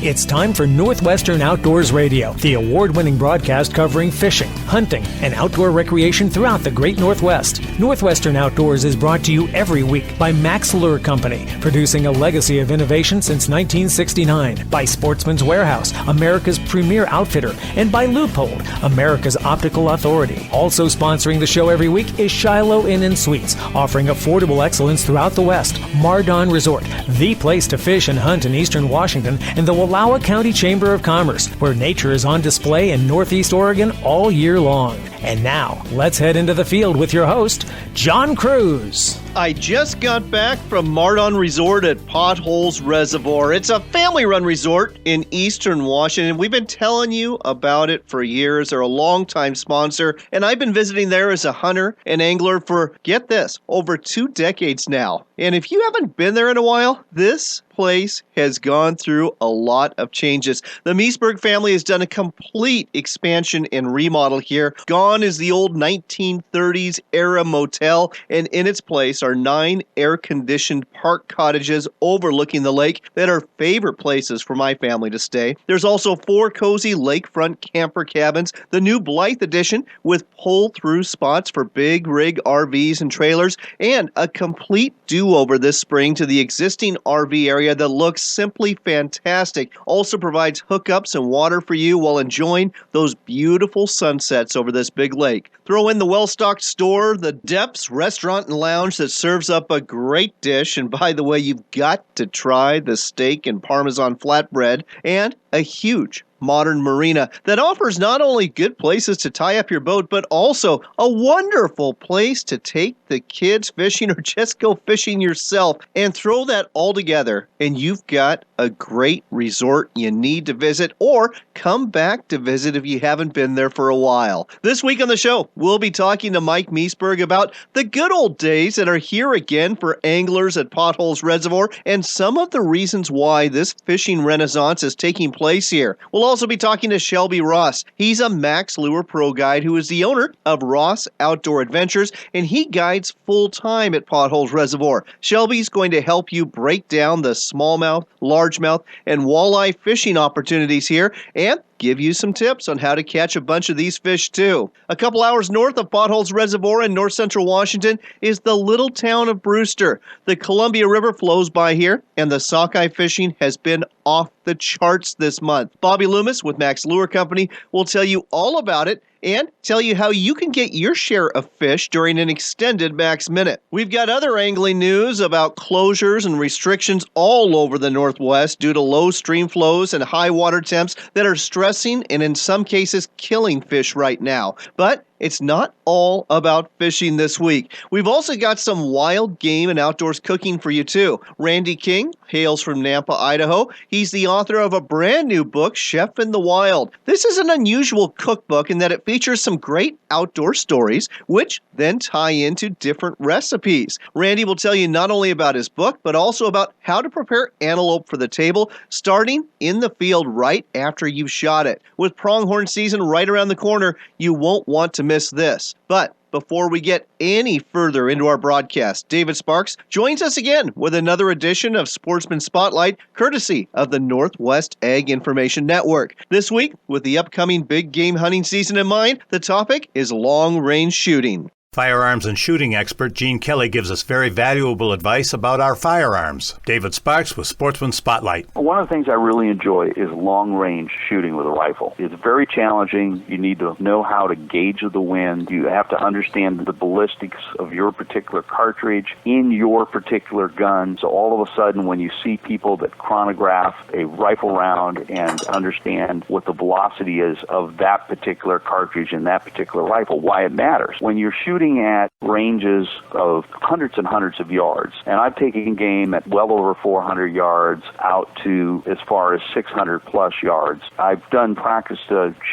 It's time for Northwestern Outdoors Radio, the award-winning broadcast covering fishing, hunting, and outdoor recreation throughout the Great Northwest. Northwestern Outdoors is brought to you every week by Max Lure Company, producing a legacy of innovation since 1969, by Sportsman's Warehouse, America's premier outfitter, and by Loophole, America's optical authority. Also sponsoring the show every week is Shiloh Inn & Suites, offering affordable excellence throughout the West. Mardon Resort, the place to fish and hunt in eastern Washington, and the Wallowa County Chamber of Commerce, where nature is on display in Northeast Oregon all year long. And now, let's head into the field with your host, John Cruz. I just got back from Mardon Resort at Potholes Reservoir. It's a family-run resort in eastern Washington. We've been telling you about it for years. They're a longtime sponsor, and I've been visiting there as a hunter and angler for, get this, over 2 decades now. And if you haven't been there in a while, this place has gone through a lot of changes. The Meisberg family has done a complete expansion and remodel here. Gone is the old 1930s era motel, and in its place are 9 air-conditioned park cottages overlooking the lake that are favorite places for my family to stay. There's also 4 cozy lakefront camper cabins, the new Blythe edition with pull-through spots for big rig RVs and trailers, and a complete do-over this spring to the existing RV area that looks simply fantastic. Also provides hookups and water for you while enjoying those beautiful sunsets over this big lake. Throw in the well-stocked store, the Depths restaurant and lounge that serves up a great dish. And by the way, you've got to try the steak and Parmesan flatbread, and a huge modern marina that offers not only good places to tie up your boat, but also a wonderful place to take the kids fishing or just go fishing yourself. And throw that all together, and you've got a great resort you need to visit or come back to visit if you haven't been there for a while. This week on the show, we'll be talking to Mike Meisberg about the good old days that are here again for anglers at Potholes Reservoir and some of the reasons why this fishing renaissance is taking place here. We'll also be talking to Shelby Ross. He's a Max Lure Pro Guide who is the owner of Ross Outdoor Adventures, and he guides full-time at Potholes Reservoir. Shelby's going to help you break down the smallmouth, largemouth, and walleye fishing opportunities here and give you some tips on how to catch a bunch of these fish too. A couple hours north of Potholes Reservoir in north central Washington is the little town of Brewster. The Columbia River flows by here, and the sockeye fishing has been off the charts this month. Bobby Loomis with Max Lure Company will tell you all about it and tell you how you can get your share of fish during an extended Max Minute. We've got other angling news about closures and restrictions all over the Northwest due to low stream flows and high water temps that are stressing and in some cases killing fish right now. But it's not all about fishing this week. We've also got some wild game and outdoors cooking for you too. Randy King hails from Nampa, Idaho. He's the author of a brand new book, Chef in the Wild. This is an unusual cookbook in that it features some great outdoor stories, which then tie into different recipes. Randy will tell you not only about his book, but also about how to prepare antelope for the table, starting in the field right after you've shot it. With pronghorn season right around the corner, you won't want to miss this. But before we get any further into our broadcast, David Sparks joins us again with another edition of Sportsman Spotlight, courtesy of the Northwest Ag Information Network. This week, with the upcoming big game hunting season in mind, the topic is long-range shooting. Firearms and shooting expert Gene Kelly gives us very valuable advice about our firearms. David Sparks with Sportsman Spotlight. One of the things I really enjoy is long-range shooting with a rifle. It's very challenging. You need to know how to gauge the wind. You have to understand the ballistics of your particular cartridge in your particular gun. So all of a sudden, when you see people that chronograph a rifle round and understand what the velocity is of that particular cartridge in that particular rifle, why it matters. When you're shooting at ranges of hundreds and hundreds of yards, and I've taken game at well over 400 yards out to as far as 600 plus yards. I've done practice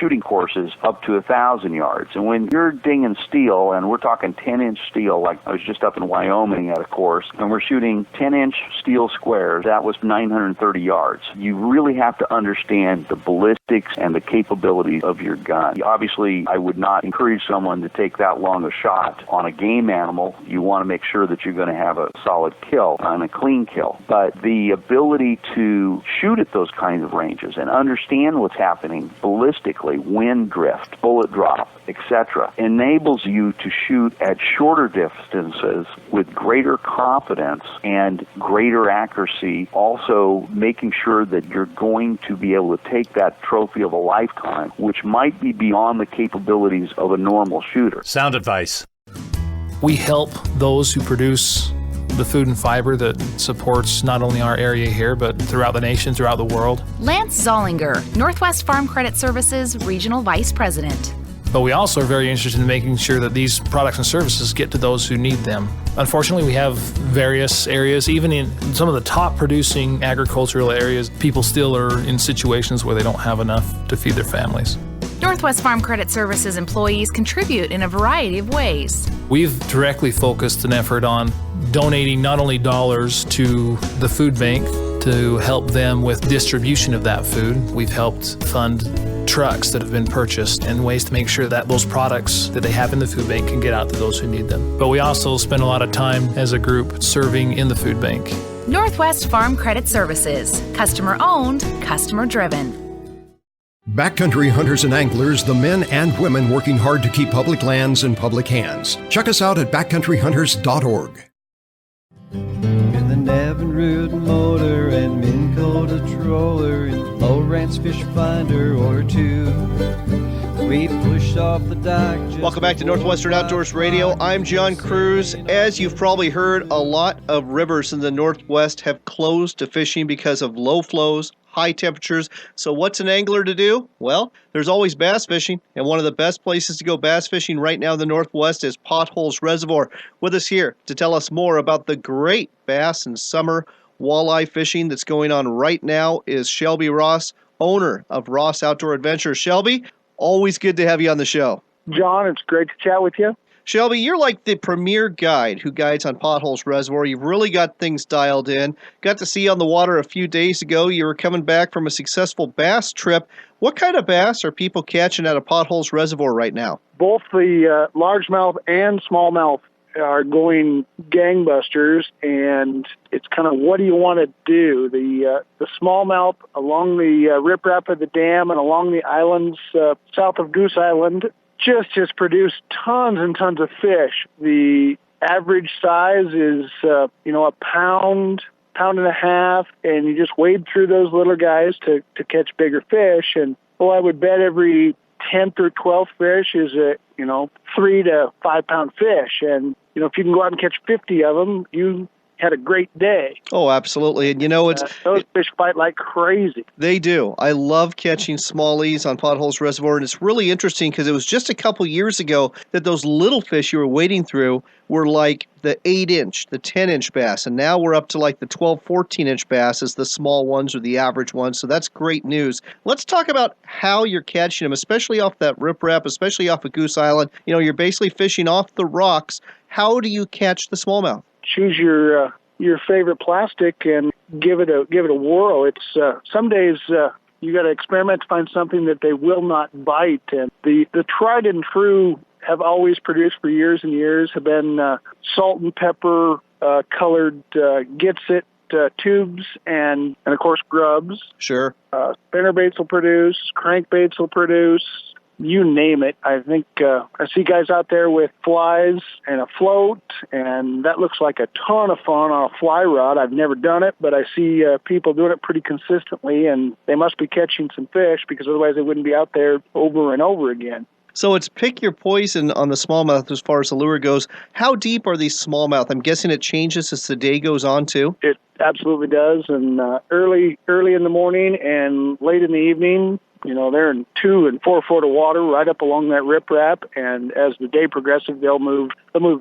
shooting courses up to 1,000 yards. And when you're dinging steel, and we're talking 10-inch steel, like I was just up in Wyoming at a course, and we're shooting 10-inch steel squares, that was 930 yards. You really have to understand the ballistics ballistics and the capabilities of your gun. Obviously, I would not encourage someone to take that long a shot on a game animal. You want to make sure that you're going to have a solid kill and a clean kill. But the ability to shoot at those kinds of ranges and understand what's happening ballistically, wind drift, bullet drop, etc., enables you to shoot at shorter distances with greater confidence and greater accuracy, also making sure that you're going to be able to take that trophy of a lifetime, which might be beyond the capabilities of a normal shooter. Sound advice. We help those who produce the food and fiber that supports not only our area here, but throughout the nation, throughout the world. Lance Zollinger, Northwest Farm Credit Services Regional Vice President. But we also are very interested in making sure that these products and services get to those who need them. Unfortunately, we have various areas, even in some of the top producing agricultural areas, people still are in situations where they don't have enough to feed their families. Northwest Farm Credit Services employees contribute in a variety of ways. We've directly focused an effort on donating not only dollars to the food bank to help them with distribution of that food. We've helped fund trucks that have been purchased and ways to make sure that those products that they have in the food bank can get out to those who need them. But we also spend a lot of time as a group serving in the food bank. Northwest Farm Credit Services. Customer owned, customer driven. Backcountry hunters and anglers, the men and women working hard to keep public lands in public hands. Check us out at backcountryhunters.org. In the Nevin Root motor and Minn Kota troller and Lowrance fish finder or two. We pushed off the dock. Welcome back to Northwestern Outdoors Radio. I'm John Cruz. As you've probably heard, a lot of rivers in the Northwest have closed to fishing because of low flows, high temperatures. So what's an angler to do? Well, there's always bass fishing, and one of the best places to go bass fishing right now in the Northwest is Potholes Reservoir. With us here to tell us more about the great bass and summer walleye fishing that's going on right now is Shelby Ross, owner of Ross Outdoor Adventures. Shelby, always good to have you on the show. John, it's great to chat with you. Shelby, you're like the premier guide who guides on Potholes Reservoir. You've really got things dialed in. Got to see you on the water a few days ago. You were coming back from a successful bass trip. What kind of bass are people catching out of Potholes Reservoir right now? Both the largemouth and smallmouth are going gangbusters, and it's kind of what do you want to do? The smallmouth along the riprap of the dam and along the islands south of Goose Island just produce tons and tons of fish. The average size is, a pound and a half, and you just wade through those little guys to catch bigger fish. And, I would bet every 10th or 12th fish is a, 3 to 5 pound fish. And, if you can go out and catch 50 of them, you had a great day. Oh, absolutely. And those fish fight like crazy. They do. I love catching smallies on Potholes Reservoir, and it's really interesting because it was just a couple years ago that those little fish you were wading through were like the 8-inch, the 10-inch bass, and now we're up to like the 12, 14-inch bass as the small ones or the average ones, so that's great news. Let's talk about how you're catching them, especially off that riprap, especially off of Goose Island. You're basically fishing off the rocks. How do you catch the smallmouth? Choose your favorite plastic and give it a whirl. It's some days you got to experiment to find something that they will not bite. And the tried and true have always produced for years and years have been salt and pepper colored Gitsit tubes and of course grubs. Sure. Spinnerbaits will produce, crankbaits will produce. You name it. I think I see guys out there with flies and a float, and that looks like a ton of fun on a fly rod. I've never done it, but I see people doing it pretty consistently, and they must be catching some fish because otherwise they wouldn't be out there over and over again. So it's pick your poison on the smallmouth as far as the lure goes. How deep are these smallmouth? I'm guessing it changes as the day goes on, too? It absolutely does, and early in the morning and late in the evening, they're in 2 and 4 foot of water right up along that riprap, and as the day progresses, they'll move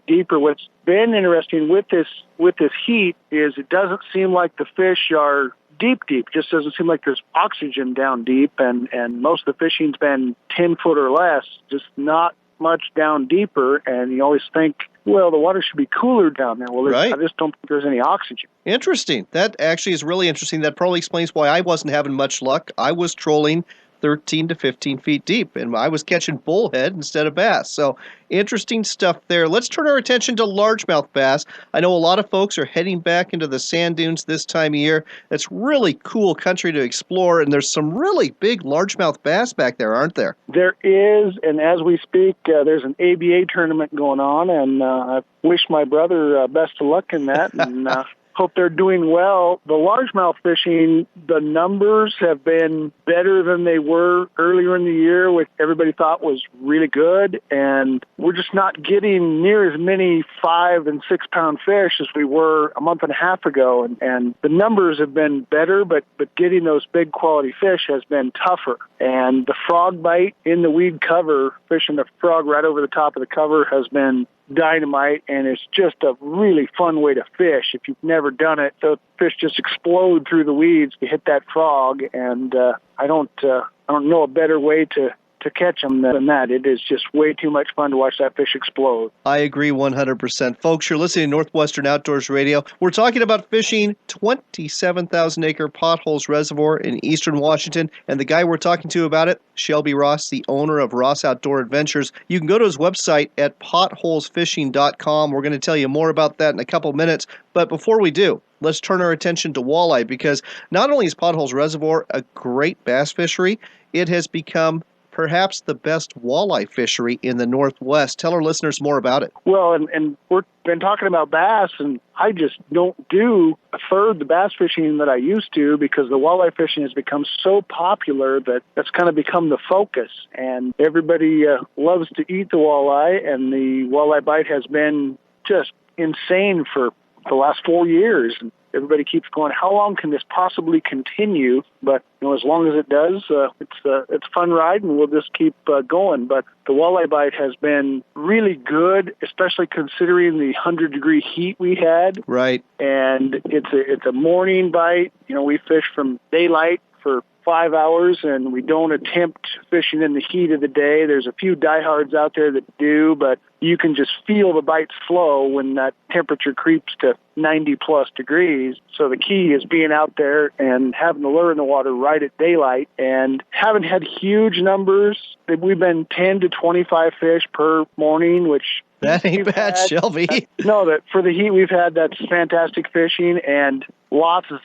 deeper. What's been interesting with this heat is it doesn't seem like the fish are deep. It just doesn't seem like there's oxygen down deep, and most of the fishing's been 10 foot or less, just not much down deeper, and you always think, well, the water should be cooler down there. Well, right. I just don't think there's any oxygen. Interesting. That actually is really interesting. That probably explains why I wasn't having much luck. I was trolling 13 to 15 feet deep, and I was catching bullhead instead of bass. So interesting stuff there. Let's turn our attention to largemouth bass. I know a lot of folks are heading back into the sand dunes this time of year. It's really cool country to explore, and there's some really big largemouth bass back there, aren't there? There is, and as we speak, there's an ABA tournament going on, and I wish my brother best of luck in that, and hope they're doing well. The largemouth fishing, the numbers have been better than they were earlier in the year, which everybody thought was really good. And we're just not getting near as many 5 and 6 pound fish as we were a month and a half ago. And the numbers have been better, but getting those big quality fish has been tougher. And the frog bite in the weed cover, fishing the frog right over the top of the cover, has been dynamite, and it's just a really fun way to fish. If you've never done it, the fish just explode through the weeds to hit that frog, and I don't know a better way to catch them than that. It is just way too much fun to watch that fish explode. I agree 100%. Folks, you're listening to Northwestern Outdoors Radio. We're talking about fishing 27,000-acre Potholes Reservoir in eastern Washington, and the guy we're talking to about it, Shelby Ross, the owner of Ross Outdoor Adventures. You can go to his website at potholesfishing.com. We're going to tell you more about that in a couple minutes, but before we do, let's turn our attention to walleye, because not only is Potholes Reservoir a great bass fishery, it has become perhaps the best walleye fishery in the Northwest. Tell our listeners more about it. Well, and we've been talking about bass, and I just don't do a third the bass fishing that I used to, because the walleye fishing has become so popular that that's kind of become the focus. And everybody loves to eat the walleye, and the walleye bite has been just insane for the last 4 years. And everybody keeps going, how long can this possibly continue? But as long as it does, it's a fun ride, and we'll just keep going. But the walleye bite has been really good, especially considering the 100-degree heat we had. Right. And it's a morning bite. We fish from daylight for 5 hours, and we don't attempt fishing in the heat of the day. There's a few diehards out there that do, but you can just feel the bites flow when that temperature creeps to 90-plus degrees. So the key is being out there and having the lure in the water right at daylight, and haven't had huge numbers. We've been 10 to 25 fish per morning, which... That ain't bad, Shelby. No, that for the heat we've had, that's fantastic fishing, and lots of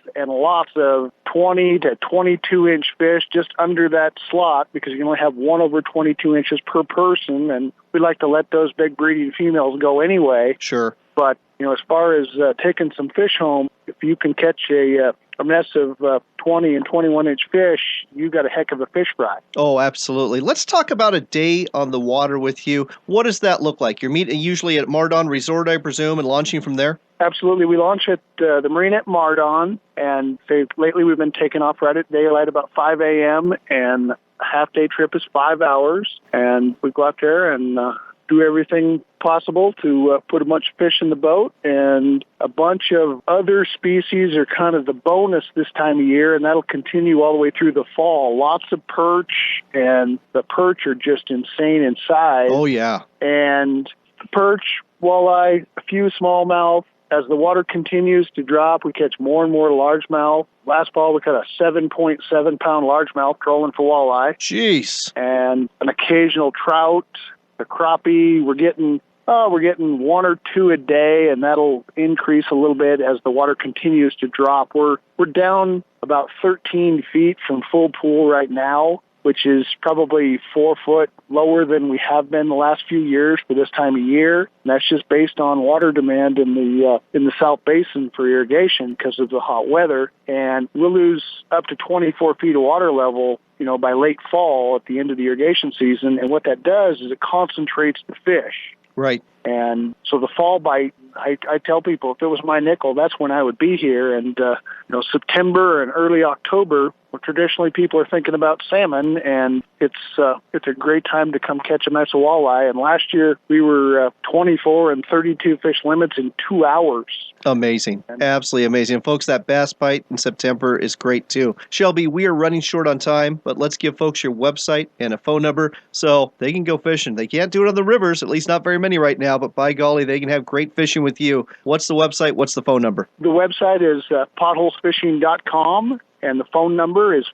20 to 22-inch fish just under that slot, because you can only have one over 22 inches per person, and we like to let those big breeding females go anyway. Sure. But, as far as taking some fish home, if you can catch a mess of 20 and 21-inch fish, you got a heck of a fish fry. Oh, absolutely. Let's talk about a day on the water with you. What does that look like? You're meeting usually at Mardon Resort, I presume, and launching from there? Absolutely. We launch at the marina at Mardon, and lately we've been taking off right at daylight about 5 a.m., and a half-day trip is 5 hours, and we go out there and do everything possible to put a bunch of fish in the boat, and a bunch of other species are kind of the bonus this time of year, and that'll continue all the way through the fall. Lots of perch, and the perch are just insane in size. Oh, yeah. And perch, walleye, a few smallmouth. As the water continues to drop, we catch more and more largemouth. Last fall, we caught a 7.7-pound largemouth trolling for walleye. Jeez. And an occasional trout, a crappie. We're getting 1 or 2 a day, and that'll increase a little bit as the water continues to drop. We're down about 13 feet from full pool right now, which is probably 4 foot lower than we have been the last few years for this time of year. And that's just based on water demand in the South Basin for irrigation because of the hot weather. And we'll lose up to 24 feet of water level, by late fall at the end of the irrigation season. And what that does is it concentrates the fish. Right. And so the fall bite, I tell people, if it was my nickel, that's when I would be here. And, September and early October, well, traditionally people are thinking about salmon, and it's a great time to come catch a mess of walleye. And last year we were 24 and 32 fish limits in 2 hours. Amazing. Absolutely amazing. Folks, that bass bite in September is great too. Shelby, we are running short on time, but let's give folks your website and a phone number so they can go fishing. They can't do it on the rivers, at least not very many right now, but by golly, they can have great fishing with you. What's the website? What's the phone number? The website is potholesfishing.com. And the phone number is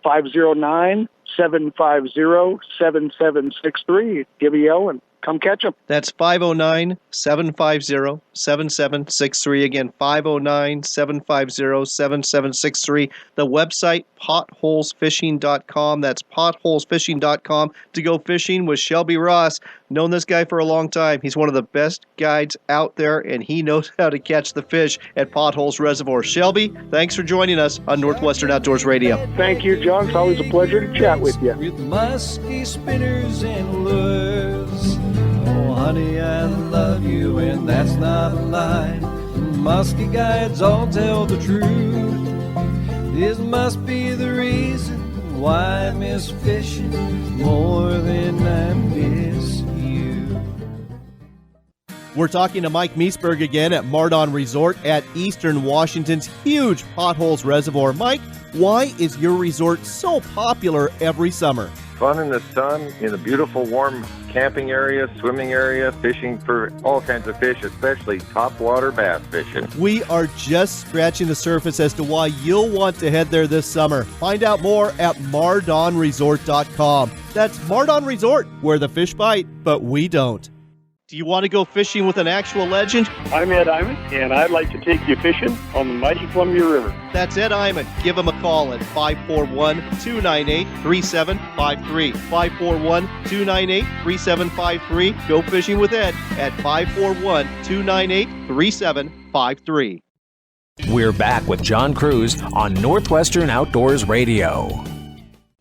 509-750-7763. Give a yell and come catch them. That's 509-750-7763. Again, 509-750-7763. The website, potholesfishing.com. That's potholesfishing.com to go fishing with Shelby Ross. Known this guy for a long time. He's one of the best guides out there, and he knows how to catch the fish at Potholes Reservoir. Shelby, thanks for joining us on Northwestern Outdoors Radio. Thank you, John. It's always a pleasure to chat with you. With musky spinners and lures. Oh, honey, I love you, and that's not a lie. Musky guides all tell the truth. This must be the reason why I miss fishing more than I miss you. We're talking to Mike Meisberg again at Mardon Resort at Eastern Washington's huge Potholes Reservoir. Mike, why is your resort so popular every summer? Fun in the sun, in a beautiful warm camping area, swimming area, fishing for all kinds of fish, especially topwater bass fishing. We are just scratching the surface as to why you'll want to head there this summer. Find out more at mardonresort.com. That's Mardon Resort, where the fish bite, but we don't. Do you want to go fishing with an actual legend? I'm Ed Iman, and I'd like to take you fishing on the mighty Columbia River. That's Ed Iman. Give him a call at 541-298-3753. 541-298-3753. Go fishing with Ed at 541-298-3753. We're back with John Cruz on Northwestern Outdoors Radio.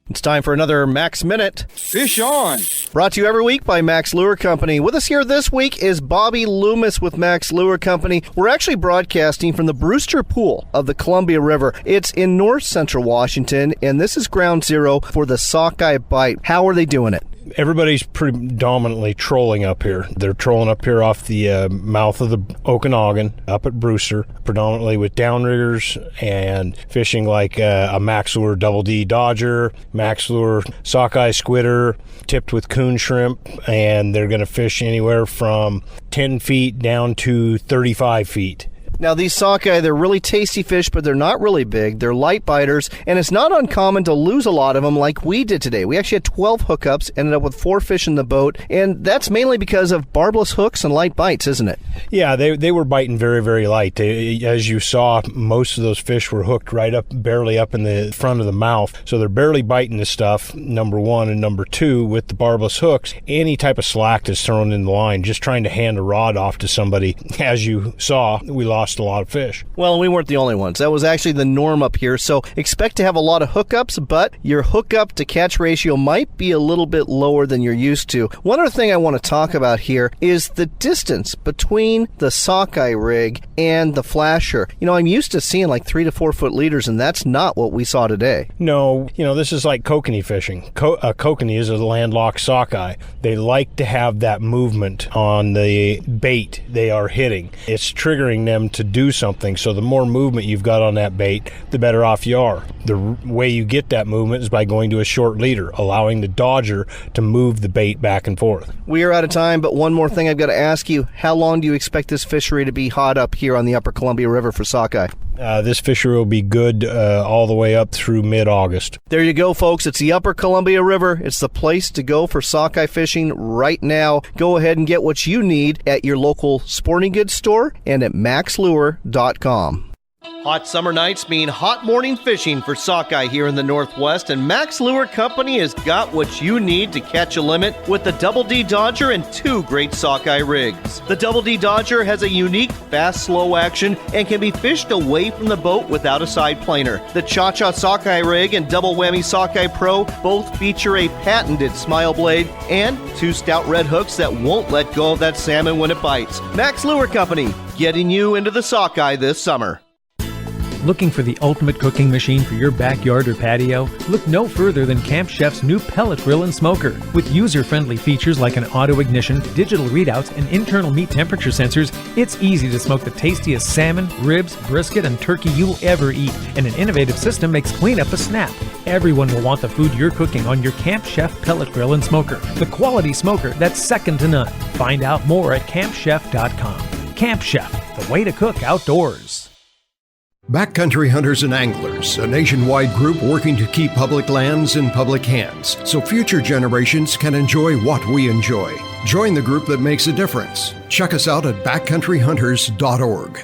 It's time for another Max Minute. Fish on! Brought to you every week by Max Lure Company. With us here this week is Bobby Loomis with Max Lure Company. We're actually broadcasting from the Brewster Pool of the Columbia River. It's in north central Washington, and this is ground zero for the sockeye bite. How are they doing it? Everybody's predominantly trolling up here. They're trolling up here off the mouth of the Okanagan up at Brewster, predominantly with downriggers and fishing like a Max Lure Double D Dodger, Max Lure Sockeye Squidder, tipped with coon shrimp, and they're going to fish anywhere from 10 feet down to 35 feet. Now, these sockeye, they're really tasty fish, but they're not really big. They're light biters, and it's not uncommon to lose a lot of them like we did today. We actually had 12 hookups, ended up with 4 fish in the boat, and that's mainly because of barbless hooks and light bites, isn't it? Yeah, they were biting very, very light. As you saw, most of those fish were hooked right up, barely up in the front of the mouth, so they're barely biting the stuff, number one, and number two, with the barbless hooks, any type of slack that's thrown in the line, just trying to hand a rod off to somebody, as you saw, we lost a lot of fish. Well, we weren't the only ones. That was actually the norm up here. So expect to have a lot of hookups, but your hookup to catch ratio might be a little bit lower than you're used to. One other thing I want to talk about here is the distance between the sockeye rig and the flasher. You know, I'm used to seeing like 3 to 4 foot leaders, and that's not what we saw today. No, this is like kokanee fishing. Kokanee is a landlocked sockeye. They like to have that movement on the bait they are hitting. It's triggering them to do something, so the more movement you've got on that bait, the better off you are. The way you get that movement is by going to a short leader, allowing the dodger to move the bait back and forth. We are out of time, but one more thing I've got to ask you. How long do you expect this fishery to be hot up here on the upper Columbia River for sockeye? This fishery will be good all the way up through mid-August. There you go, folks. It's the upper Columbia River. It's the place to go for sockeye fishing right now. Go ahead and get what you need at your local sporting goods store and at maxlure.com. Hot summer nights mean hot morning fishing for sockeye here in the Northwest, and Max Lure Company has got what you need to catch a limit with the Double D Dodger and 2 great sockeye rigs. The Double D Dodger has a unique fast, slow action and can be fished away from the boat without a side planer. The Cha-Cha Sockeye Rig and Double Whammy Sockeye Pro both feature a patented smile blade and 2 stout red hooks that won't let go of that salmon when it bites. Max Lure Company, getting you into the sockeye this summer. Looking for the ultimate cooking machine for your backyard or patio? Look no further than Camp Chef's new pellet grill and smoker. With user-friendly features like an auto ignition, digital readouts, and internal meat temperature sensors, it's easy to smoke the tastiest salmon, ribs, brisket, and turkey you'll ever eat. And an innovative system makes cleanup a snap. Everyone will want the food you're cooking on your Camp Chef pellet grill and smoker. The quality smoker that's second to none. Find out more at campchef.com. Camp Chef, the way to cook outdoors. Backcountry Hunters and Anglers, a nationwide group working to keep public lands in public hands so future generations can enjoy what we enjoy. Join the group that makes a difference. Check us out at backcountryhunters.org.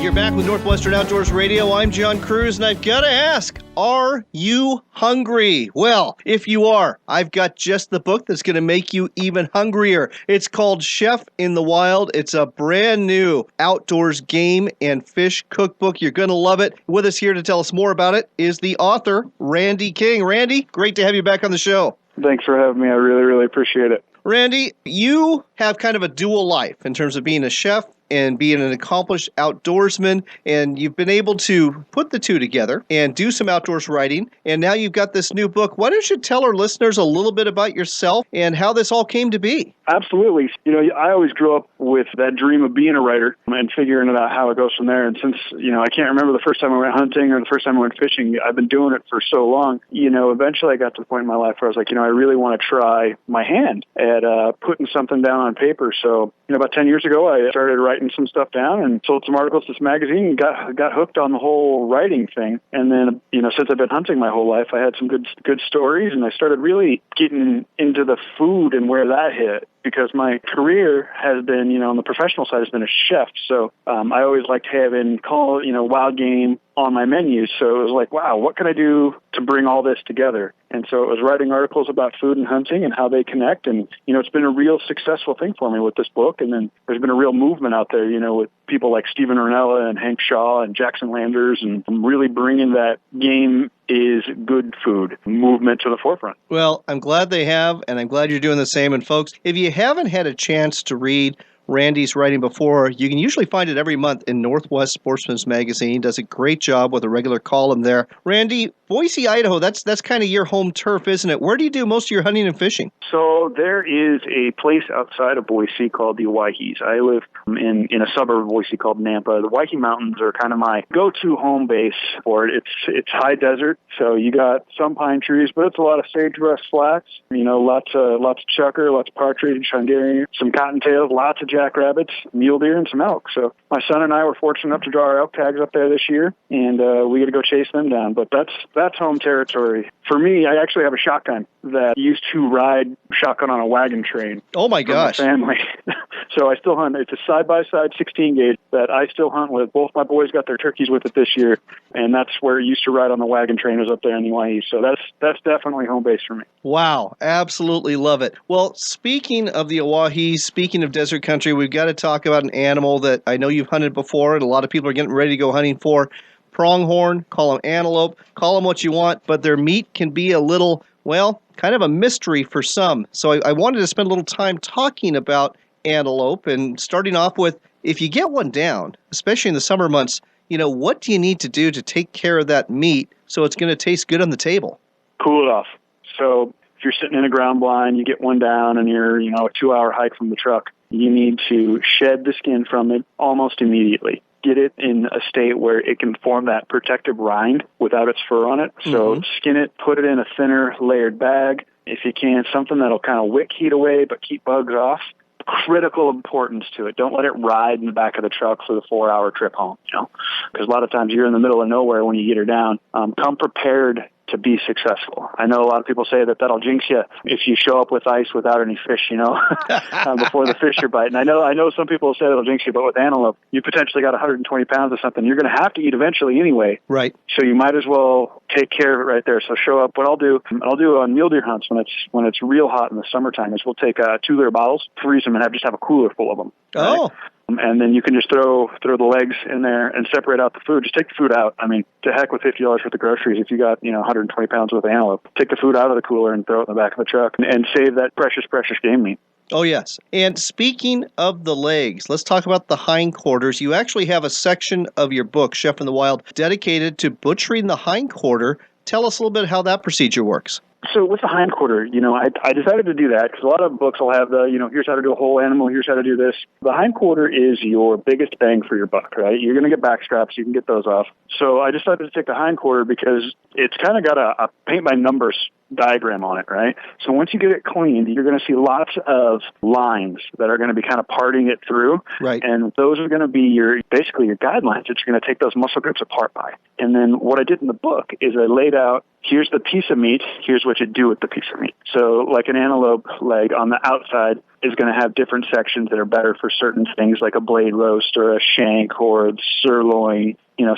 You're back with Northwestern Outdoors Radio. I'm John Cruz, and I've got to ask, are you hungry? Well, if you are, I've got just the book that's going to make you even hungrier. It's called Chef in the Wild. It's a brand new outdoors game and fish cookbook. You're going to love it. With us here to tell us more about it is the author, Randy King. Randy, great to have you back on the show. Thanks for having me. I really, really appreciate it. Randy, you have kind of a dual life in terms of being a chef and being an accomplished outdoorsman, and you've been able to put the two together and do some outdoors writing, and now you've got this new book. Why don't you tell our listeners a little bit about yourself and how this all came to be? Absolutely. I always grew up with that dream of being a writer and figuring out how it goes from there. And since, I can't remember the first time I went hunting or the first time I went fishing, I've been doing it for so long. Eventually I got to the point in my life where I was like, I really want to try my hand at putting something down on paper. So, about 10 years ago, I started writing some stuff down and sold some articles to this magazine and got hooked on the whole writing thing. And then, since I've been hunting my whole life, I had some good stories, and I started really getting into the food and where that hit. Because my career has been, on the professional side, has been a chef. So I always liked having wild game on my menus. So it was like, wow, what can I do to bring all this together? And so it was writing articles about food and hunting and how they connect. And, it's been a real successful thing for me with this book. And then there's been a real movement out there, with people like Stephen Ranella and Hank Shaw and Jackson Landers, and really bringing that game is good food movement to the forefront. Well, I'm glad they have, and I'm glad you're doing the same. And folks, if you haven't had a chance to read Randy's writing before, you can usually find it every month in Northwest Sportsman's Magazine. He does a great job with a regular column there. Randy, Boise, Idaho, that's kind of your home turf, isn't it? Where do you do most of your hunting and fishing? So there is a place outside of Boise called the Owyhees. I live in a suburb of Boise called Nampa. The Owyhee Mountains are kind of my go-to home base for it. It's high desert, so you got some pine trees, but it's a lot of sagebrush flats. Lots of chukar, lots of partridge, Hungarian, some cottontails, lots of jackrabbits, mule deer, and some elk. So my son and I were fortunate enough to draw our elk tags up there this year, and we get to go chase them down. But that's home territory. For me, I actually have a shotgun that used to ride shotgun on a wagon train. Oh my gosh. For my family. So I still hunt. It's a side-by-side 16 gauge that I still hunt with. Both my boys got their turkeys with it this year, and that's where it used to ride on the wagon train, was up there in the Owyhee. So that's definitely home base for me. Wow, absolutely love it. Well, speaking of the Owyhee, speaking of desert country, we've got to talk about an animal that I know you've hunted before, and a lot of people are getting ready to go hunting for. Pronghorn, call them antelope, call them what you want, but their meat can be a little, kind of a mystery for some. So I wanted to spend a little time talking about antelope, and starting off with, if you get one down, especially in the summer months, what do you need to do to take care of that meat so it's going to taste good on the table? Cool it off. So if you're sitting in a ground blind, you get one down and you're, a 2-hour hike from the truck, you need to shed the skin from it almost immediately. Get it in a state where it can form that protective rind without its fur on it. So skin it, put it in a thinner layered bag. If you can, something that'll kind of wick heat away but keep bugs off. Critical importance to it. Don't let it ride in the back of the truck for the 4-hour trip home, because a lot of times you're in the middle of nowhere when you get her down. Come prepared to be successful. I know a lot of people say that that'll jinx you if you show up with ice without any fish, before the fish are biting. I know some people say that'll jinx you, but with antelope, you potentially got 120 pounds of something you're going to have to eat eventually anyway. Right. So you might as well take care of it right there. So show up. What I'll do on mule deer hunts when it's real hot in the summertime is we'll take 2-liter bottles, freeze them, and just have a cooler full of them. Right? Oh. And then you can just throw the legs in there and separate out the food. Just take the food out. I mean, to heck with $50 worth of groceries. If you got 120 pounds worth of antelope, take the food out of the cooler and throw it in the back of the truck and save that precious game meat. Oh, yes. And speaking of the legs, let's talk about the hindquarters. You actually have a section of your book, Chef in the Wild, dedicated to butchering the hindquarter. Tell us a little bit how that procedure works. So with the hindquarter, I decided to do that because a lot of books will have here's how to do a whole animal, here's how to do this. The hindquarter is your biggest bang for your buck, right? You're going to get back straps, you can get those off. So I decided to take the hindquarter because it's kind of got a paint-by-numbers diagram on it, right? So once you get it cleaned, you're going to see lots of lines that are going to be kind of parting it through. Right. And those are going to be basically your guidelines that you're going to take those muscle groups apart by. And then what I did in the book is I laid out, here's the piece of meat, here's what you do with the piece of meat. So like an antelope leg on the outside is going to have different sections that are better for certain things like a blade roast or a shank or a sirloin,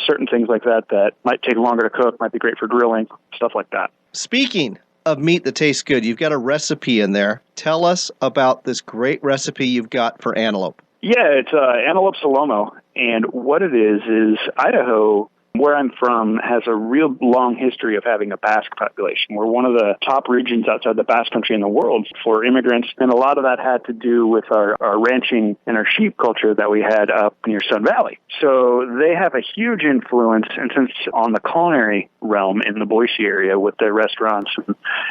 certain things like that might take longer to cook, might be great for grilling, stuff like that. Speaking of meat that tastes good, you've got a recipe in there. Tell us about this great recipe you've got for antelope. Yeah, it's antelope salomo. And what it is Idaho, where I'm from, has a real long history of having a Basque population. We're one of the top regions outside the Basque country in the world for immigrants, and a lot of that had to do with our ranching and our sheep culture that we had up near Sun Valley. So they have a huge influence, and since on the culinary realm in the Boise area with their restaurants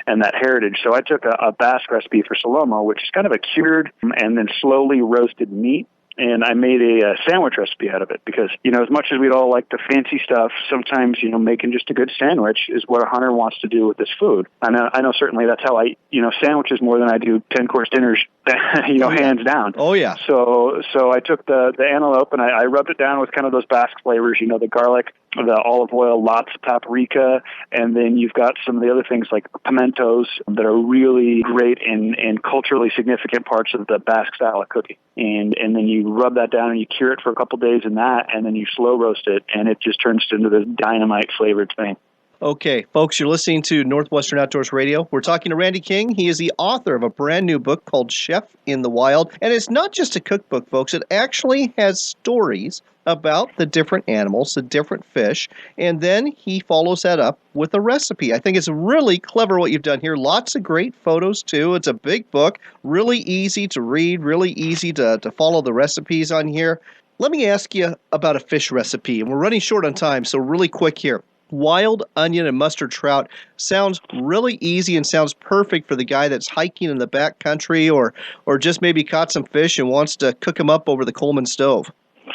and that heritage. So I took a Basque recipe for salomo, which is kind of a cured and then slowly roasted meat. And I made a sandwich recipe out of it because, as much as we'd all like the fancy stuff, sometimes, making just a good sandwich is what a hunter wants to do with this food. I know certainly that's how I, sandwiches more than I do 10-course dinners, hands down. Oh, yeah. So I took the antelope and I rubbed it down with kind of those Basque flavors, the garlic, the olive oil, lots of paprika, and then you've got some of the other things like pimentos that are really great and culturally significant parts of the Basque style of cooking. And then you rub that down and you cure it for a couple days in that, and then you slow roast it, and it just turns into this dynamite flavored thing. Okay, folks, you're listening to Northwestern Outdoors Radio. We're talking to Randy King. He is the author of a brand new book called Chef in the Wild. And it's not just a cookbook, folks. It actually has stories about the different animals, the different fish, and then he follows that up with a recipe. I think it's really clever what you've done here. Lots of great photos, too. It's a big book, really easy to read, really easy to follow the recipes on here. Let me ask you about a fish recipe, and we're running short on time, so really quick here. Wild onion and mustard trout sounds really easy and sounds perfect for the guy that's hiking in the backcountry or just maybe caught some fish and wants to cook them up over the Coleman stove.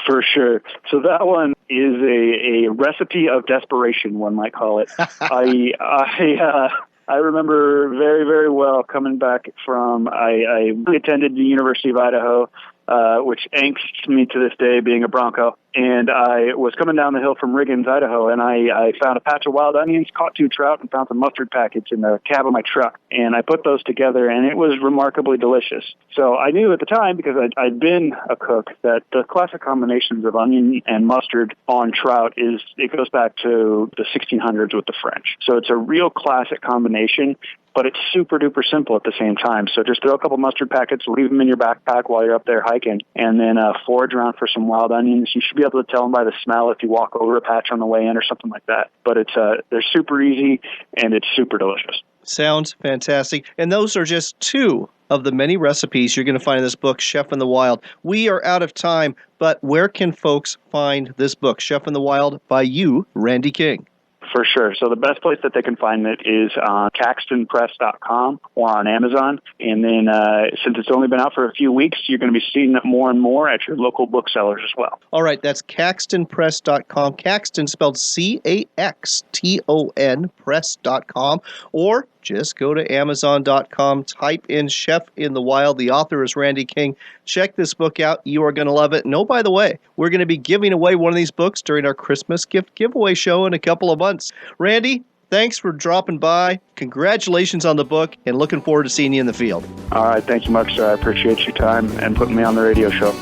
For sure. So that one is a recipe of desperation, one might call it. I remember very, very well coming back from, I attended the University of Idaho, which angsts me to this day being a Bronco. And I was coming down the hill from Riggins, Idaho, and I found a patch of wild onions, caught 2 trout, and found some mustard packets in the cab of my truck. And I put those together, and it was remarkably delicious. So I knew at the time, because I'd been a cook, that the classic combinations of onion and mustard on trout it goes back to the 1600s with the French. So it's a real classic combination, but it's super duper simple at the same time. So just throw a couple mustard packets, leave them in your backpack while you're up there hiking, and then forage around for some wild onions. You should be able to tell them by the smell if you walk over a patch on the way in or something like that. But they're super easy and it's super delicious. Sounds fantastic. And those are just 2 of the many recipes you're going to find in this book, Chef in the Wild. We are out of time, but where can folks find this book, Chef in the Wild, by you, Randy King? For sure. So the best place that they can find it is on caxtonpress.com or on Amazon. And then since it's only been out for a few weeks, you're going to be seeing it more and more at your local booksellers as well. All right. That's caxtonpress.com. Caxton spelled Caxton press.com. Or just go to Amazon.com, type in Chef in the Wild. The author is Randy King. Check this book out. You are going to love it. And oh, by the way, we're going to be giving away one of these books during our Christmas gift giveaway show in a couple of months. Randy, thanks for dropping by. Congratulations on the book, and looking forward to seeing you in the field. All right. Thank you much, sir. I appreciate your time and putting me on the radio show.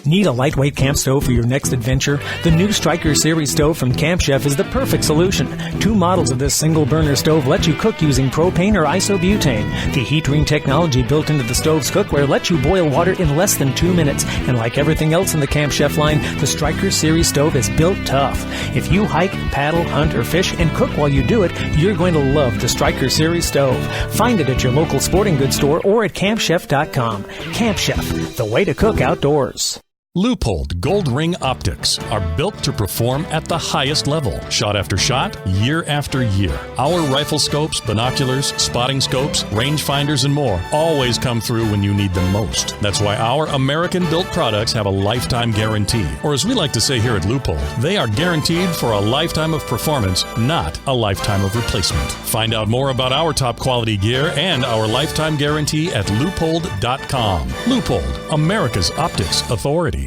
Need a lightweight camp stove for your next adventure? The new Striker Series stove from Camp Chef is the perfect solution. 2 models of this single-burner stove let you cook using propane or isobutane. The heat ring technology built into the stove's cookware lets you boil water in less than 2 minutes. And like everything else in the Camp Chef line, the Striker Series stove is built tough. If you hike, paddle, hunt, or fish and cook while you do it, you're going to love the Striker Series stove. Find it at your local sporting goods store or at campchef.com. Camp Chef, the way to cook outdoors. Leupold Gold Ring Optics are built to perform at the highest level, shot after shot, year after year. Our rifle scopes, binoculars, spotting scopes, rangefinders, and more always come through when you need them most. That's why our American-built products have a lifetime guarantee. Or as we like to say here at Leupold, they are guaranteed for a lifetime of performance, not a lifetime of replacement. Find out more about our top quality gear and our lifetime guarantee at Leupold.com. Leupold, America's optics authority.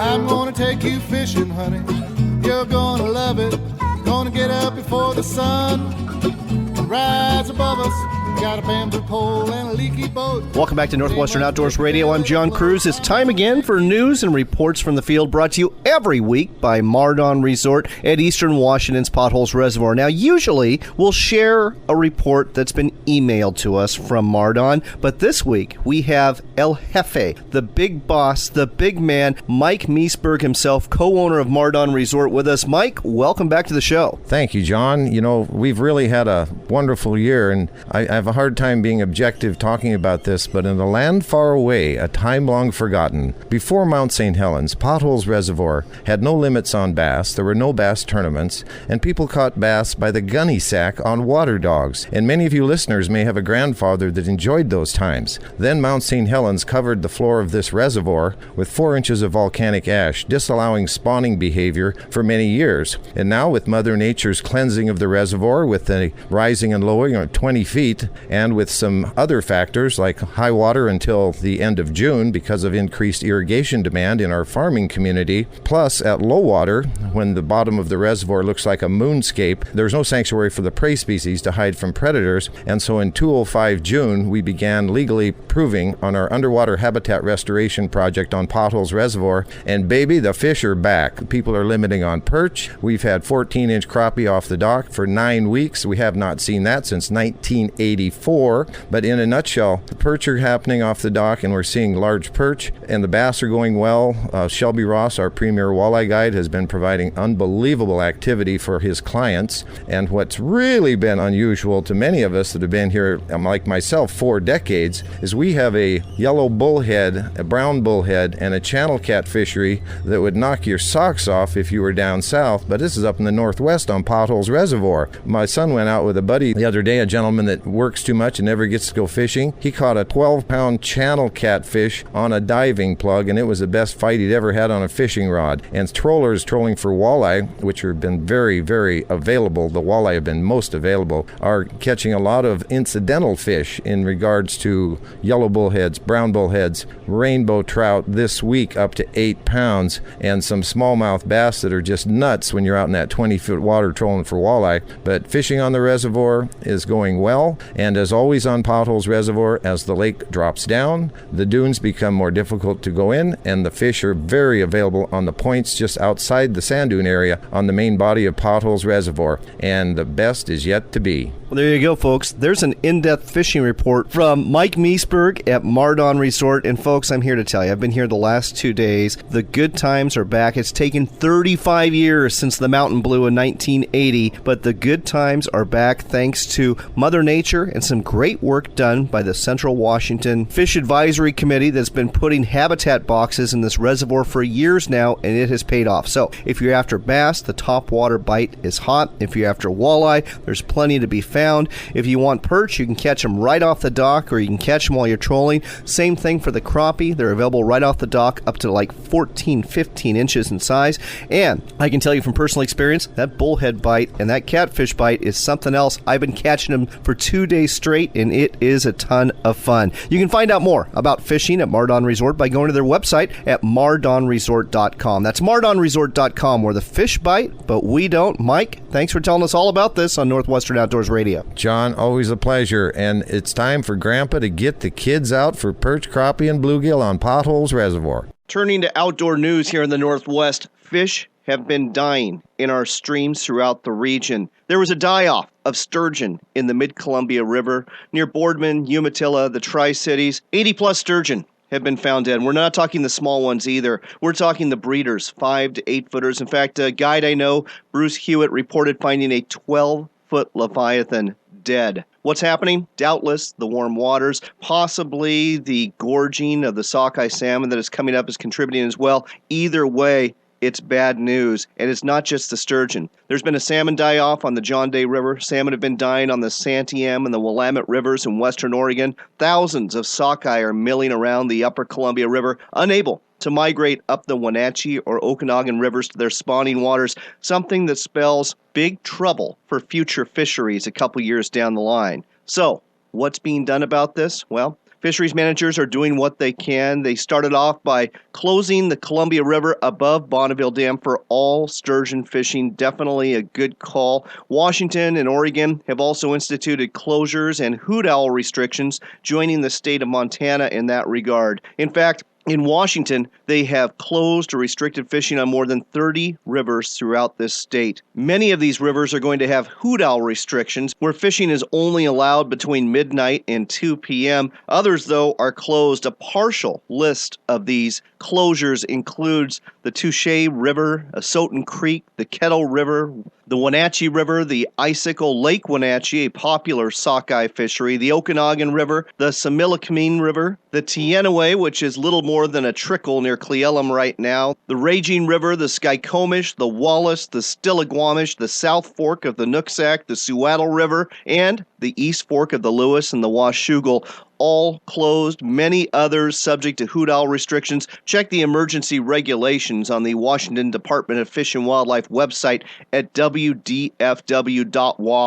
I'm gonna take you fishing, honey. You're gonna love it. Gonna get up before the sun rise above us. Got a bamboo pole and a leaky boat. Welcome back to Northwestern Outdoors Radio. I'm John Cruz. It's time again for news and reports from the field, brought to you every week by Mardon Resort at Eastern Washington's Potholes Reservoir. Now, usually we'll share a report that's been emailed to us from Mardon, but this week we have El Jefe, the big boss, the big man, Mike Meisberg himself, co-owner of Mardon Resort, with us. Mike, welcome back to the show. Thank you, John. You know, we've really had a wonderful year, and I have a hard time being objective talking about this, but in a land far away, a time long forgotten, before Mount St. Helens, Potholes Reservoir had no limits on bass, there were no bass tournaments, and people caught bass by the gunny sack on water dogs. And many of you listeners may have a grandfather that enjoyed those times. Then Mount St. Helens covered the floor of this reservoir with 4 inches of volcanic ash, disallowing spawning behavior for many years. And now, with Mother Nature's cleansing of the reservoir, with the rising and lowering of 20 feet, and with some other factors like high water until the end of June because of increased irrigation demand in our farming community, plus at low water, when the bottom of the reservoir looks like a moonscape, there's no sanctuary for the prey species to hide from predators. And so in 2005 June, we began legally proving on our underwater habitat restoration project on Potholes Reservoir, and baby, the fish are back. People are limiting on perch. We've had 14-inch crappie off the dock for 9 weeks. We have not seen that since 1984. But in a nutshell, the perch are happening off the dock, and we're seeing large perch, and the bass are going well. Shelby Ross, our premier walleye guide, has been providing unbelievable activity for his clients. And what's really been unusual to many of us that have been here, like myself, 4 decades, is we have a yellow bullhead, a brown bullhead, and a channel cat fishery that would knock your socks off if you were down south. But this is up in the Northwest on Potholes Reservoir. My son went out with a buddy the other day, a gentleman that works too much and never gets to go fishing. He caught a 12-pound channel catfish on a diving plug, and it was the best fight he'd ever had on a fishing rod. And trollers trolling for walleye, which have been very, very available, the walleye have been most available, are catching a lot of incidental fish in regards to yellow bullheads, brown bullheads, rainbow trout this week up to 8 pounds, and some smallmouth bass that are just nuts when you're out in that 20-foot water trolling for walleye. But fishing on the reservoir is going well, and as always on Potholes Reservoir, as the lake drops down, the dunes become more difficult to go in, and the fish are very available on the points just outside the sand dune area on the main body of Potholes Reservoir, and the best is yet to be. Well, there you go, folks. There's an in-depth fishing report from Mike Meisberg at Mardon Resort. And, folks, I'm here to tell you, I've been here the last 2 days. The good times are back. It's taken 35 years since the mountain blew in 1980, but the good times are back thanks to Mother Nature and some great work done by the Central Washington Fish Advisory Committee that's been putting habitat boxes in this reservoir for years now, and it has paid off. So if you're after bass, the top water bite is hot. If you're after walleye, there's plenty to be found. If you want perch, you can catch them right off the dock, or you can catch them while you're trolling. Same thing for the crappie. They're available right off the dock, up to like 14, 15 inches in size. And I can tell you from personal experience, that bullhead bite and that catfish bite is something else. I've been catching them for 2 days straight, and it is a ton of fun. You can find out more about fishing at Mardon Resort by going to their website at mardonresort.com. That's mardonresort.com, where the fish bite, but we don't. Mike, thanks for telling us all about this on Northwestern Outdoors Radio. John, always a pleasure. And it's time for Grandpa to get the kids out for perch, crappie, and bluegill on Potholes Reservoir. Turning to outdoor news here in the Northwest, fish have been dying in our streams throughout the region. There was a die-off of sturgeon in the Mid-Columbia River near Boardman, Umatilla, the Tri-Cities. 80-plus sturgeon have been found dead. We're not talking the small ones either. We're talking the breeders, 5 to 8 footers. In fact, a guide I know, Bruce Hewitt, reported finding a 12-foot Leviathan dead. What's happening? Doubtless the warm waters, possibly the gorging of the sockeye salmon that is coming up is contributing as well. Either way, it's bad news, and it's not just the sturgeon. There's been a salmon die-off on the John Day River. Salmon have been dying on the Santiam and the Willamette rivers in western Oregon. Thousands of sockeye are milling around the upper Columbia River, unable to migrate up the Wenatchee or Okanagan rivers to their spawning waters, something that spells big trouble for future fisheries a couple years down the line. So, what's being done about this? Well, fisheries managers are doing what they can. They started off by closing the Columbia River above Bonneville Dam for all sturgeon fishing. Definitely a good call. Washington and Oregon have also instituted closures and hoot owl restrictions, joining the state of Montana in that regard. In fact, in Washington, they have closed or restricted fishing on more than 30 rivers throughout this state. Many of these rivers are going to have hoot owl restrictions, where fishing is only allowed between midnight and 2 p.m. Others, though, are closed. A partial list of these closures includes the Touche River, Asotin Creek, the Kettle River, the Wenatchee River, the Icicle Lake Wenatchee, a popular sockeye fishery, the Okanagan River, the Similkameen River, the Teanaway, which is little more than a trickle near Cle Elum right now, the Raging River, the Skykomish, the Wallace, the Stillaguamish, the South Fork of the Nooksack, the Suwaddle River, and the East Fork of the Lewis and the Washougal, all closed, many others subject to hoot owl restrictions. Check the emergency regulations on the Washington Department of Fish and Wildlife website at wdfw.wa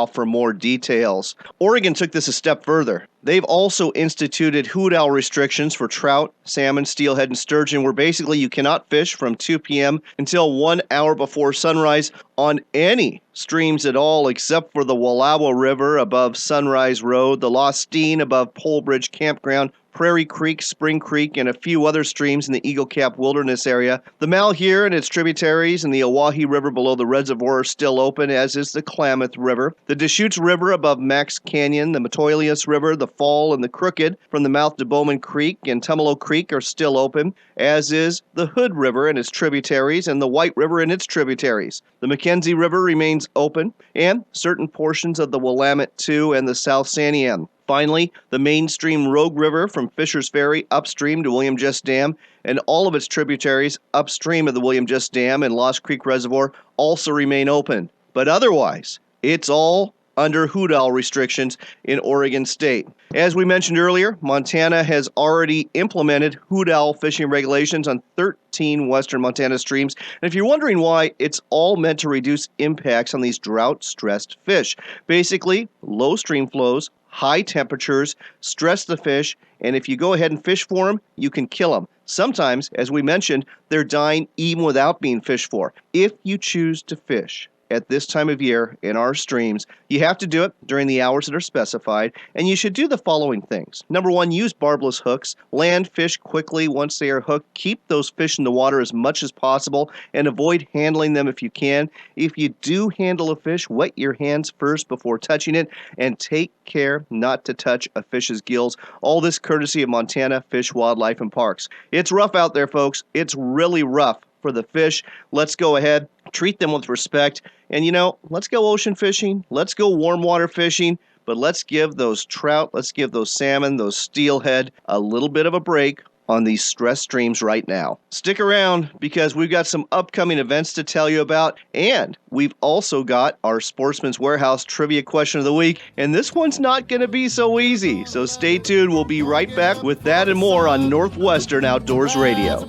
for more details. Oregon took this a step further. They've also instituted hoot owl restrictions for trout, salmon, steelhead, and sturgeon, where basically you cannot fish from 2 p.m. until 1 hour before sunrise on any streams at all, except for the Wallowa River above Sunrise Road, the Lostine above Pole Bridge Campground, Prairie Creek, Spring Creek, and a few other streams in the Eagle Cap Wilderness area. The Malheur and its tributaries and the Oahe River below the reservoir are still open, as is the Klamath River. The Deschutes River above Max Canyon, the Metoilius River, the Fall, and the Crooked from the mouth to Bowman Creek and Tumalo Creek are still open, as is the Hood River and its tributaries and the White River and its tributaries. The Mackenzie River remains open, and certain portions of the Willamette too and the South Santiam. Finally, the mainstream Rogue River from Fisher's Ferry upstream to William Jess Dam and all of its tributaries upstream of the William Jess Dam and Lost Creek Reservoir also remain open. But otherwise, it's all under hoot owl restrictions in Oregon State. As we mentioned earlier, Montana has already implemented hoot owl fishing regulations on 13 western Montana streams. And if you're wondering why, it's all meant to reduce impacts on these drought-stressed fish. Basically, low stream flows, high temperatures, stress the fish, and if you go ahead and fish for them, you can kill them. Sometimes, as we mentioned, they're dying even without being fished for. If you choose to fish at this time of year in our streams, you have to do it during the hours that are specified, and you should do the following things. Number one, use barbless hooks. Land fish quickly once they are hooked. Keep those fish in the water as much as possible, and avoid handling them if you can. If you do handle a fish, wet your hands first before touching it, and take care not to touch a fish's gills. All this courtesy of Montana Fish, Wildlife, and Parks. It's rough out there, folks. It's really rough for the fish. Let's go ahead, treat them with respect, and let's go ocean fishing, let's go warm water fishing, but let's give those trout, let's give those salmon, those steelhead a little bit of a break on these stress streams right now. Stick around, because we've got some upcoming events to tell you about, and we've also got our Sportsman's Warehouse Trivia Question of the Week, and this one's not going to be so easy, so stay tuned. We'll be right back with that and more on Northwestern Outdoors Radio.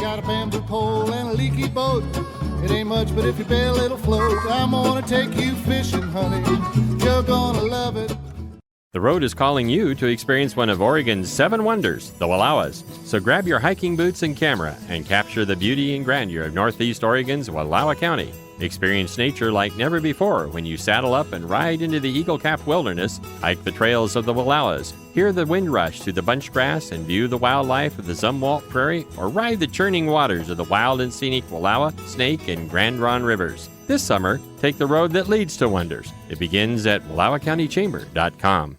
Got a bamboo pole and a leaky boat. It ain't much, but if you bail, it'll float. I'm gonna take you fishing, honey. You're gonna love it. The road is calling you to experience one of Oregon's 7 wonders, the Wallowas. So grab your hiking boots and camera and capture the beauty and grandeur of Northeast Oregon's Wallowa County. Experience nature like never before when you saddle up and ride into the Eagle Cap Wilderness, hike the trails of the Wallowas, hear the wind rush through the bunch grass and view the wildlife of the Zumwalt Prairie, or ride the churning waters of the wild and scenic Wallowa, Snake, and Grand Ronde rivers. This summer, take the road that leads to wonders. It begins at WallowaCountyChamber.com.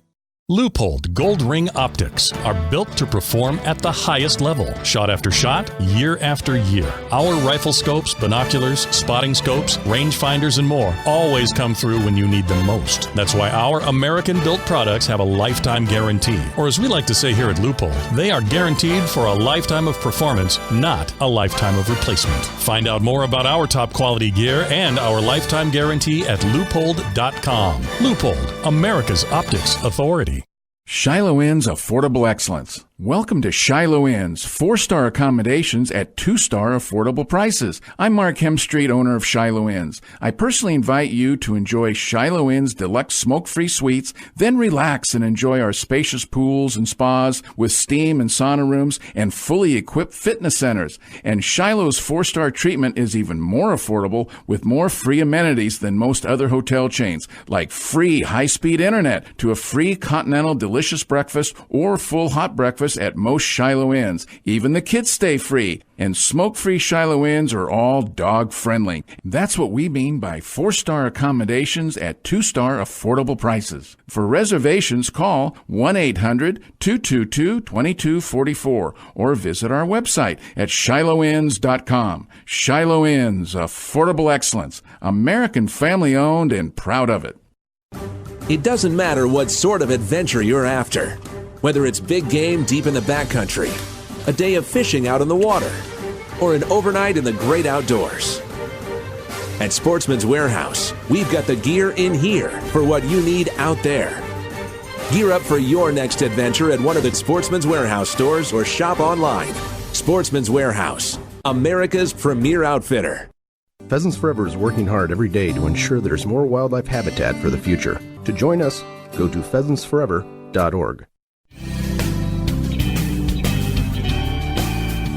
Leupold Gold Ring Optics are built to perform at the highest level, shot after shot, year after year. Our rifle scopes, binoculars, spotting scopes, rangefinders, and more always come through when you need them most. That's why our American-built products have a lifetime guarantee. Or as we like to say here at Leupold, they are guaranteed for a lifetime of performance, not a lifetime of replacement. Find out more about our top quality gear and our lifetime guarantee at Leupold.com. Leupold, America's optics authority. Shiloh Inn's Affordable Excellence. Welcome to Shiloh Inn's 4-star accommodations at 2-star affordable prices. I'm Mark Hemstreet, owner of Shiloh Inns. I personally invite you to enjoy Shiloh Inn's deluxe smoke-free suites, then relax and enjoy our spacious pools and spas with steam and sauna rooms and fully equipped fitness centers. And Shiloh's 4-star treatment is even more affordable with more free amenities than most other hotel chains, like free high-speed internet to a free continental delicious breakfast or full hot breakfast at most Shiloh Inns. Even the kids stay free. And smoke-free Shiloh Inns are all dog-friendly. That's what we mean by 4-star accommodations at 2-star affordable prices. For reservations, call 1-800-222-2244 or visit our website at shilohinns.com. Shiloh Inns, affordable excellence. American family-owned and proud of it. It doesn't matter what sort of adventure you're after. Whether it's big game deep in the backcountry, a day of fishing out on the water, or an overnight in the great outdoors. At Sportsman's Warehouse, we've got the gear in here for what you need out there. Gear up for your next adventure at one of the Sportsman's Warehouse stores or shop online. Sportsman's Warehouse, America's premier outfitter. Pheasants Forever is working hard every day to ensure there's more wildlife habitat for the future. To join us, go to pheasantsforever.org.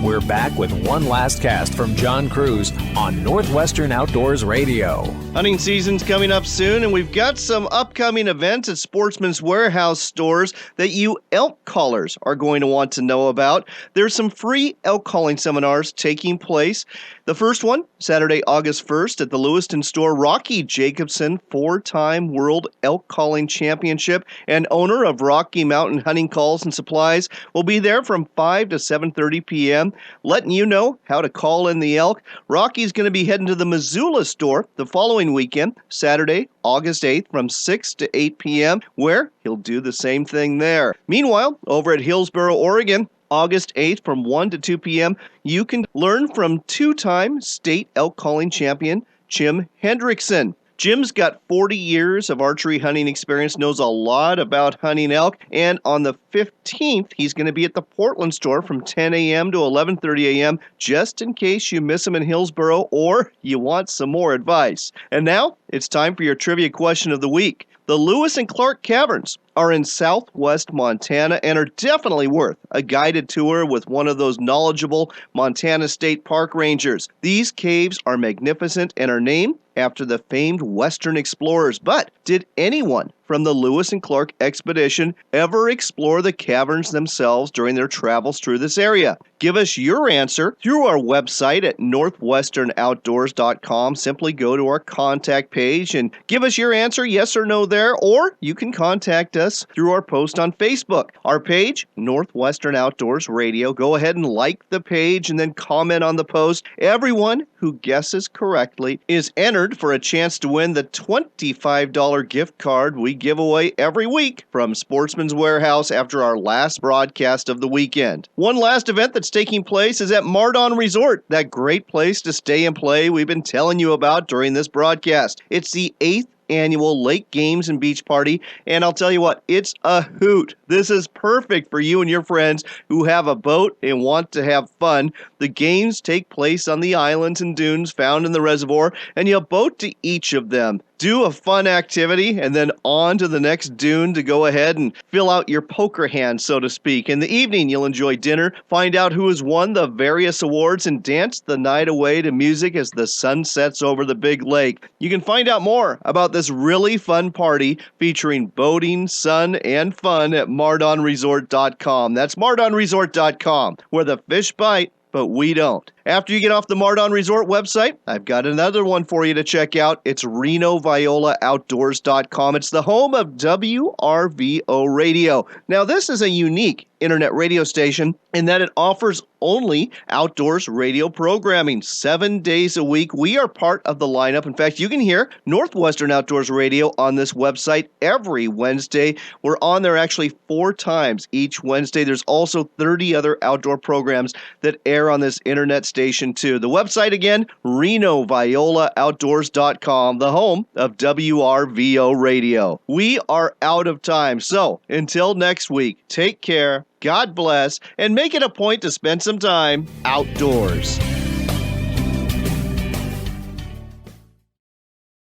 We're back with one last cast from John Cruz on Northwestern Outdoors Radio. Hunting season's coming up soon, and we've got some upcoming events at Sportsman's Warehouse stores that you elk callers are going to want to know about. There's some free elk calling seminars taking place. The first one, Saturday, August 1st at the Lewiston store. Rocky Jacobson, 4-time World Elk Calling Championship and owner of Rocky Mountain Hunting Calls and Supplies, will be there from 5 to 7:30 p.m., letting you know how to call in the elk. Rocky's going to be heading to the Missoula store the following weekend, Saturday, August 8th from 6 to 8 p.m., where he'll do the same thing there. Meanwhile, over at Hillsboro, Oregon, August 8th from 1 to 2 p.m., you can learn from 2-time state elk calling champion Jim Hendrickson. Jim's got 40 years of archery hunting experience, knows a lot about hunting elk, and on the 15th, he's going to be at the Portland store from 10 a.m. to 11:30 a.m., just in case you miss him in Hillsboro or you want some more advice. And now, it's time for your trivia question of the week. The Lewis and Clark Caverns are in southwest Montana and are definitely worth a guided tour with one of those knowledgeable Montana State Park rangers. These caves are magnificent and are named after the famed Western explorers. But did anyone from the Lewis and Clark expedition ever explore the caverns themselves during their travels through this area? Give us your answer through our website at northwesternoutdoors.com. Simply go to our contact page and give us your answer, yes or no there, or you can contact us through our post on Facebook. Our page, Northwestern Outdoors Radio. Go ahead and like the page and then comment on the post. Everyone who guesses correctly is entered for a chance to win the $25 gift card we give away every week from Sportsman's Warehouse after our last broadcast of the weekend. One last event that's taking place is at Mardon Resort, that great place to stay and play we've been telling you about during this broadcast. It's the 8th annual Lake Games and Beach Party, and I'll tell you what, it's a hoot. This is perfect for you and your friends who have a boat and want to have fun. The games take place on the islands and dunes found in the reservoir, and you'll boat to each of them. Do a fun activity, and then on to the next dune to go ahead and fill out your poker hand, so to speak. In the evening, you'll enjoy dinner, find out who has won the various awards, and dance the night away to music as the sun sets over the big lake. You can find out more about this really fun party featuring boating, sun, and fun at MardonResort.com. That's MardonResort.com, where the fish bite but we don't. After you get off the Mardon Resort website, I've got another one for you to check out. It's RenoViolaOutdoors.com. It's the home of WRVO Radio. Now, this is a unique internet radio station in that it offers only outdoors radio programming 7 days a week. We are part of the lineup. In fact, you can hear Northwestern Outdoors Radio on this website every Wednesday. We're on there actually 4 times each Wednesday. There's also 30 other outdoor programs that air on this internet station too. The website again, RenoViolaOutdoors.com, the home of WRVO Radio. We are out of time, so until next week, take care, God bless, and make it a point to spend some time outdoors.